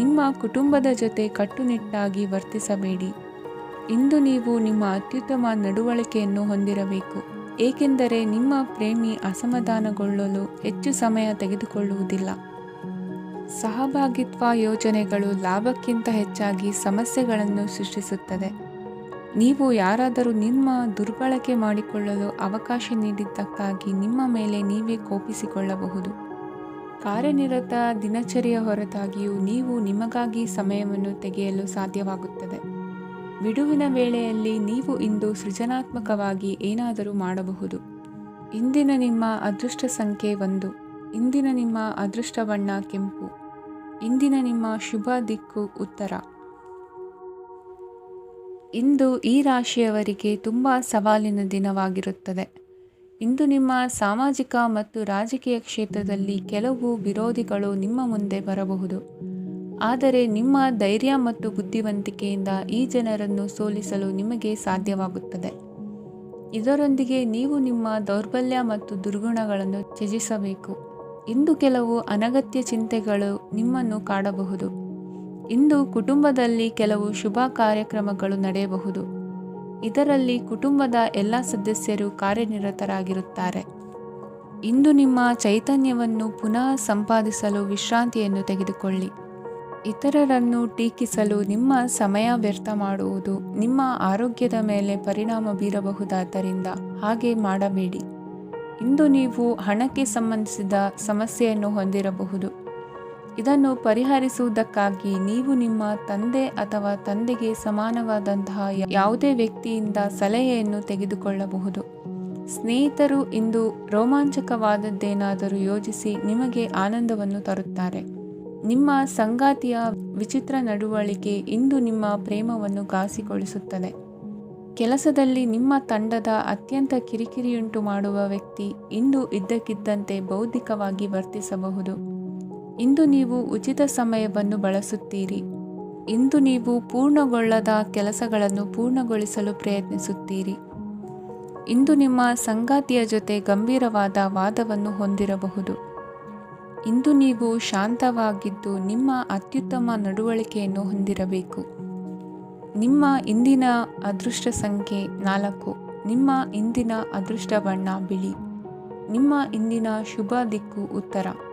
ನಿಮ್ಮ ಕುಟುಂಬದ ಜೊತೆ ಕಟ್ಟುನಿಟ್ಟಾಗಿ ವರ್ತಿಸಬೇಡಿ. ಇಂದು ನೀವು ನಿಮ್ಮ ಅತ್ಯುತ್ತಮ ನಡವಳಿಕೆಯನ್ನು ಹೊಂದಿರಬೇಕು, ಏಕೆಂದರೆ ನಿಮ್ಮ ಪ್ರೇಮಿ ಅಸಮಾಧಾನಗೊಳ್ಳಲು ಹೆಚ್ಚು ಸಮಯ ತೆಗೆದುಕೊಳ್ಳುವುದಿಲ್ಲ. ಸಹಭಾಗಿತ್ವ ಯೋಜನೆಗಳು ಲಾಭಕ್ಕಿಂತ ಹೆಚ್ಚಾಗಿ ಸಮಸ್ಯೆಗಳನ್ನು ಸೃಷ್ಟಿಸುತ್ತದೆ. ನೀವು ಯಾರಾದರೂ ನಿಮ್ಮ ದುರ್ಬಳಕೆ ಮಾಡಿಕೊಳ್ಳಲು ಅವಕಾಶ ನೀಡಿದ್ದಕ್ಕಾಗಿ ನಿಮ್ಮ ಮೇಲೆ ನೀವೇ ಕೋಪಿಸಿಕೊಳ್ಳಬಹುದು. ಕಾರ್ಯನಿರತ ದಿನಚರಿಯ ಹೊರತಾಗಿಯೂ ನೀವು ನಿಮಗಾಗಿ ಸಮಯವನ್ನು ತೆಗೆಯಲು ಸಾಧ್ಯವಾಗುತ್ತದೆ. ಬಿಡುವಿನ ವೇಳೆಯಲ್ಲಿ ನೀವು ಇಂದು ಸೃಜನಾತ್ಮಕವಾಗಿ ಏನಾದರೂ ಮಾಡಬಹುದು. ಇಂದಿನ ನಿಮ್ಮ ಅದೃಷ್ಟ ಸಂಖ್ಯೆ 1. ಇಂದಿನ ನಿಮ್ಮ ಅದೃಷ್ಟ ಬಣ್ಣ ಕೆಂಪು. ಇಂದಿನ ನಿಮ್ಮ ಶುಭ ದಿಕ್ಕು ಉತ್ತರ. ಇಂದು ಈ ರಾಶಿಯವರಿಗೆ ತುಂಬ ಸವಾಲಿನ ದಿನವಾಗಿರುತ್ತದೆ. ಇಂದು ನಿಮ್ಮ ಸಾಮಾಜಿಕ ಮತ್ತು ರಾಜಕೀಯ ಕ್ಷೇತ್ರದಲ್ಲಿ ಕೆಲವು ವಿರೋಧಿಗಳು ನಿಮ್ಮ ಮುಂದೆ ಬರಬಹುದು. ಆದರೆ ನಿಮ್ಮ ಧೈರ್ಯ ಮತ್ತು ಬುದ್ಧಿವಂತಿಕೆಯಿಂದ ಈ ಜನರನ್ನು ಸೋಲಿಸಲು ನಿಮಗೆ ಸಾಧ್ಯವಾಗುತ್ತದೆ. ಇದರೊಂದಿಗೆ ನೀವು ನಿಮ್ಮ ದೌರ್ಬಲ್ಯ ಮತ್ತು ದುರ್ಗುಣಗಳನ್ನು ತ್ಯಜಿಸಬೇಕು. ಇಂದು ಕೆಲವು ಅನಗತ್ಯ ಚಿಂತೆಗಳು ನಿಮ್ಮನ್ನು ಕಾಡಬಹುದು. ಇಂದು ಕುಟುಂಬದಲ್ಲಿ ಕೆಲವು ಶುಭ ಕಾರ್ಯಕ್ರಮಗಳು ನಡೆಯಬಹುದು. ಇದರಲ್ಲಿ ಕುಟುಂಬದ ಎಲ್ಲ ಸದಸ್ಯರು ಕಾರ್ಯನಿರತರಾಗಿರುತ್ತಾರೆ. ಇಂದು ನಿಮ್ಮ ಚೈತನ್ಯವನ್ನು ಪುನಃ ಸಂಪಾದಿಸಲು ವಿಶ್ರಾಂತಿಯನ್ನು ತೆಗೆದುಕೊಳ್ಳಿ. ಇತರರನ್ನು ಟೀಕಿಸಲು ನಿಮ್ಮ ಸಮಯ ವ್ಯರ್ಥ ಮಾಡುವುದು ನಿಮ್ಮ ಆರೋಗ್ಯದ ಮೇಲೆ ಪರಿಣಾಮ ಬೀರಬಹುದಾದ್ದರಿಂದ ಹಾಗೆ ಮಾಡಬೇಡಿ. ಇಂದು ನೀವು ಹಣಕ್ಕೆ ಸಂಬಂಧಿಸಿದ ಸಮಸ್ಯೆಯನ್ನು ಹೊಂದಿರಬಹುದು. ಇದನ್ನು ಪರಿಹರಿಸುವುದಕ್ಕಾಗಿ ನೀವು ನಿಮ್ಮ ತಂದೆ ಅಥವಾ ತಂದೆಗೆ ಸಮಾನವಾದಂತಹ ಯಾವುದೇ ವ್ಯಕ್ತಿಯಿಂದ ಸಲಹೆಯನ್ನು ತೆಗೆದುಕೊಳ್ಳಬಹುದು. ಸ್ನೇಹಿತರು ಇಂದು ರೋಮಾಂಚಕವಾದದ್ದೇನಾದರೂ ಯೋಜಿಸಿ ನಿಮಗೆ ಆನಂದವನ್ನು ತರುತ್ತಾರೆ. ನಿಮ್ಮ ಸಂಗಾತಿಯ ವಿಚಿತ್ರ ನಡವಳಿಕೆ ಇಂದು ನಿಮ್ಮ ಪ್ರೇಮವನ್ನು ಘಾಸಿಗೊಳಿಸುತ್ತದೆ. ಕೆಲಸದಲ್ಲಿ ನಿಮ್ಮ ತಂಡದ ಅತ್ಯಂತ ಕಿರಿಕಿರಿಯುಂಟು ಮಾಡುವ ವ್ಯಕ್ತಿ ಇಂದು ಇದ್ದಕ್ಕಿದ್ದಂತೆ ಬೌದ್ಧಿಕವಾಗಿ ವರ್ತಿಸಬಹುದು. ಇಂದು ನೀವು ಉಚಿತ ಸಮಯವನ್ನು ಬಳಸುತ್ತೀರಿ. ಇಂದು ನೀವು ಪೂರ್ಣಗೊಳ್ಳದ ಕೆಲಸಗಳನ್ನು ಪೂರ್ಣಗೊಳಿಸಲು ಪ್ರಯತ್ನಿಸುತ್ತೀರಿ. ಇಂದು ನಿಮ್ಮ ಸಂಗಾತಿಯ ಜೊತೆ ಗಂಭೀರವಾದ ವಾದವನ್ನು ಹೊಂದಿರಬಹುದು. ಇಂದು ನೀವು ಶಾಂತವಾಗಿದ್ದು ನಿಮ್ಮ ಅತ್ಯುತ್ತಮ ನಡವಳಿಕೆಯನ್ನು ಹೊಂದಿರಬೇಕು. ನಿಮ್ಮ ಇಂದಿನ ಅದೃಷ್ಟ ಸಂಖ್ಯೆ 4. ನಿಮ್ಮ ಇಂದಿನ ಅದೃಷ್ಟ ಬಣ್ಣ ಬಿಳಿ. ನಿಮ್ಮ ಇಂದಿನ ಶುಭ ದಿಕ್ಕು ಉತ್ತರ.